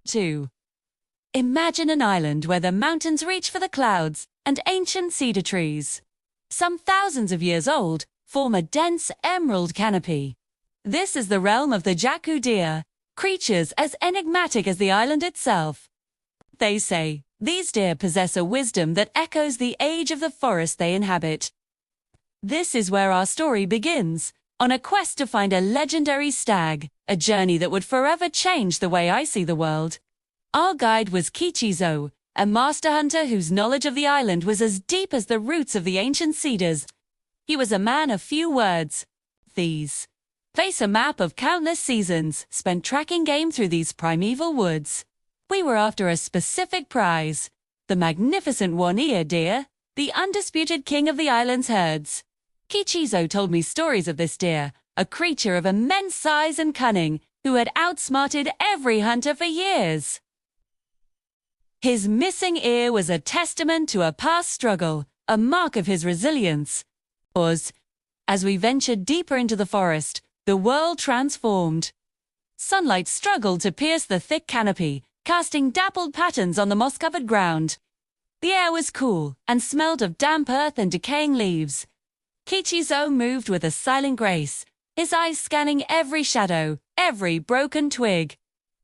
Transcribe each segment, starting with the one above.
2. Imagine an island where the mountains reach for the clouds and ancient cedar trees, some thousands of years old, form a dense emerald canopy. This is the realm of the jacu deer, creatures as enigmatic as the island itself. They say these deer possess a wisdom that echoes the age of the forest they inhabit. This is where our story begins, on a quest to find a legendary stag, a journey that would forever change the way I see the world. Our guide was Kichizo, a master hunter whose knowledge of the island was as deep as the roots of the ancient cedars. He was a man of few words. These face a map of countless seasons spent tracking game through these primeval woods. We were after a specific prize, the magnificent one-eared deer, the undisputed king of the island's herds. Kichizo told me stories of this deer, a creature of immense size and cunning, who had outsmarted every hunter for years. His missing ear was a testament to a past struggle, a mark of his resilience. As we ventured deeper into the forest, the world transformed. Sunlight struggled to pierce the thick canopy, casting dappled patterns on the moss-covered ground. The air was cool and smelled of damp earth and decaying leaves. Kichizo moved with a silent grace, his eyes scanning every shadow, every broken twig.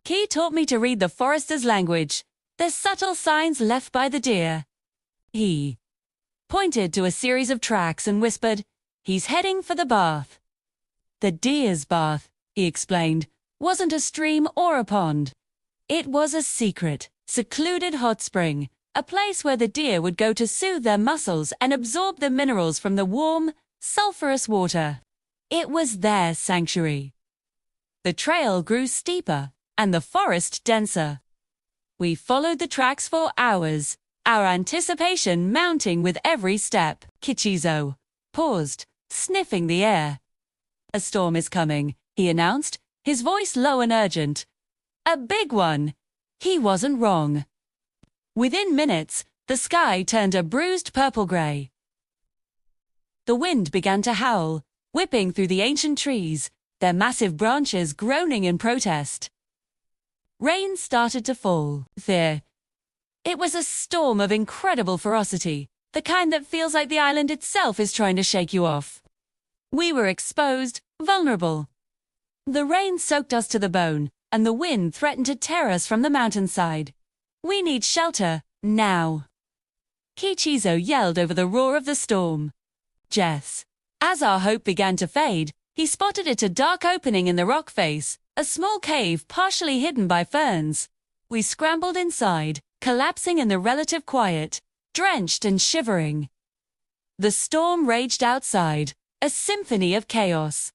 Ki taught me to read the forester's language, the subtle signs left by the deer. He pointed to a series of tracks and whispered, "He's heading for the bath." The deer's bath, he explained, wasn't a stream or a pond. It was a secret, secluded hot spring, a place where the deer would go to soothe their muscles and absorb the minerals from the warm, sulphurous water. It was their sanctuary. The trail grew steeper and the forest denser. We followed the tracks for hours, our anticipation mounting with every step. Kichizo paused, sniffing the air. "A storm is coming," he announced, his voice low and urgent. "A big one." He wasn't wrong. Within minutes, the sky turned a bruised purple-gray. The wind began to howl, whipping through the ancient trees, their massive branches groaning in protest. Rain started to fall. It was a storm of incredible ferocity, the kind that feels like the island itself is trying to shake you off. We were exposed, vulnerable. The rain soaked us to the bone, and the wind threatened to tear us from the mountainside. "We need shelter, now." Kichizo yelled over the roar of the storm. Jess. As our hope began to fade, he spotted it, a dark opening in the rock face, a small cave partially hidden by ferns. We scrambled inside, collapsing in the relative quiet, drenched and shivering. The storm raged outside, a symphony of chaos.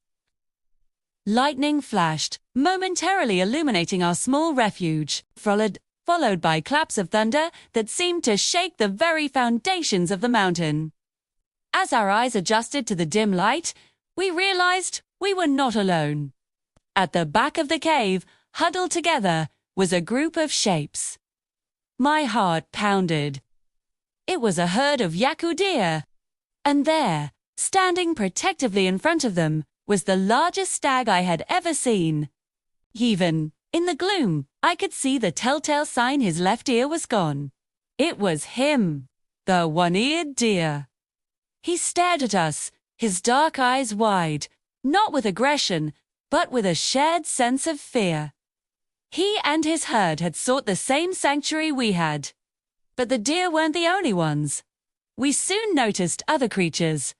Lightning flashed, momentarily illuminating our small refuge, followed by claps of thunder that seemed to shake the very foundations of the mountain. As our eyes adjusted to the dim light, we realized we were not alone. At the back of the cave, huddled together, was a group of shapes. My heart pounded. It was a herd of yaku deer. And there, standing protectively in front of them, was the largest stag I had ever seen. Even in the gloom, I could see the telltale sign his left ear was gone. It was him, the one-eared deer. He stared at us, his dark eyes wide, not with aggression, but with a shared sense of fear. He and his herd had sought the same sanctuary we had. But the deer weren't the only ones. We soon noticed other creatures.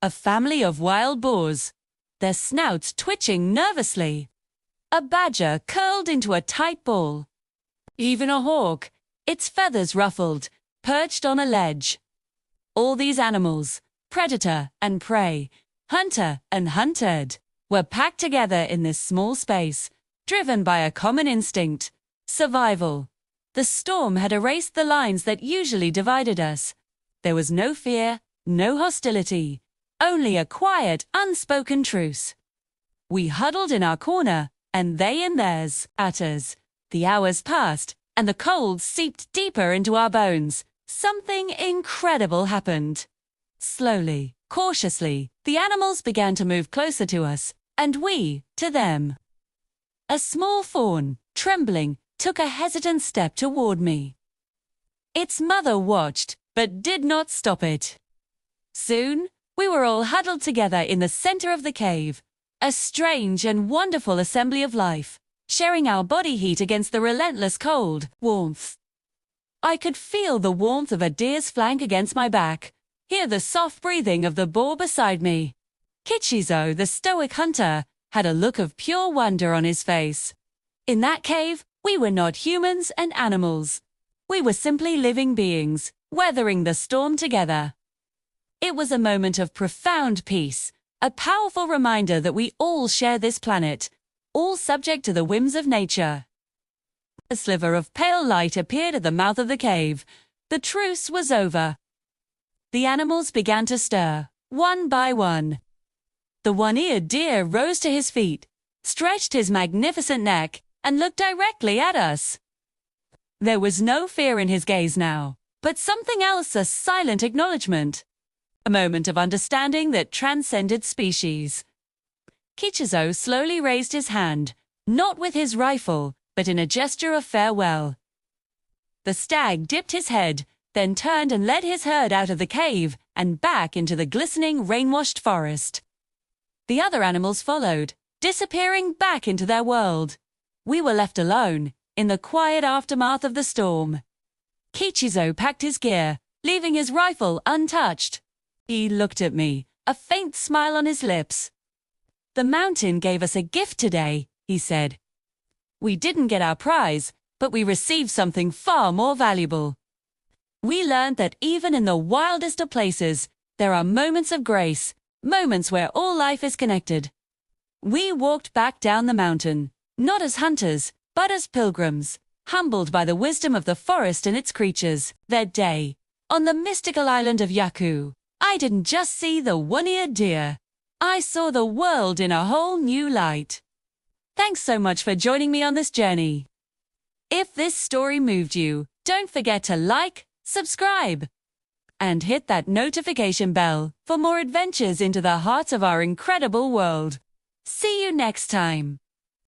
A family of wild boars, their snouts twitching nervously. A badger curled into a tight ball. Even a hawk, its feathers ruffled, perched on a ledge. All these animals, predator and prey, hunter and hunted, were packed together in this small space, driven by a common instinct: survival. The storm had erased the lines that usually divided us. There was no fear, no hostility, only a quiet, unspoken truce. We huddled in our corner, and they in theirs, at us. The hours passed, and the cold seeped deeper into our bones. Something incredible happened. Slowly, cautiously, the animals began to move closer to us, and we to them. A small fawn, trembling, took a hesitant step toward me. Its mother watched, but did not stop it. Soon, we were all huddled together in the center of the cave, a strange and wonderful assembly of life, sharing our body heat against the relentless cold, warmth. I could feel the warmth of a deer's flank against my back, hear the soft breathing of the boar beside me. Kichizo, the stoic hunter, had a look of pure wonder on his face. In that cave, we were not humans and animals. We were simply living beings, weathering the storm together. It was a moment of profound peace, a powerful reminder that we all share this planet, all subject to the whims of nature. A sliver of pale light appeared at the mouth of the cave. The truce was over. The animals began to stir, one by one. The one-eared deer rose to his feet, stretched his magnificent neck, and looked directly at us. There was no fear in his gaze now, but something else, a silent acknowledgement. A moment of understanding that transcended species. Kichizo slowly raised his hand, not with his rifle, but in a gesture of farewell. The stag dipped his head, then turned and led his herd out of the cave and back into the glistening, rain-washed forest. The other animals followed, disappearing back into their world. We were left alone, in the quiet aftermath of the storm. Kichizo packed his gear, leaving his rifle untouched. He looked at me, a faint smile on his lips. "The mountain gave us a gift today," he said. "We didn't get our prize, but we received something far more valuable. We learned that even in the wildest of places, there are moments of grace, moments where all life is connected." We walked back down the mountain, not as hunters, but as pilgrims, humbled by the wisdom of the forest and its creatures. That day, on the mystical island of Yaku, I didn't just see the one-eared deer. I saw the world in a whole new light. Thanks so much for joining me on this journey. If this story moved you, don't forget to like, subscribe, and hit that notification bell for more adventures into the heart of our incredible world. See you next time.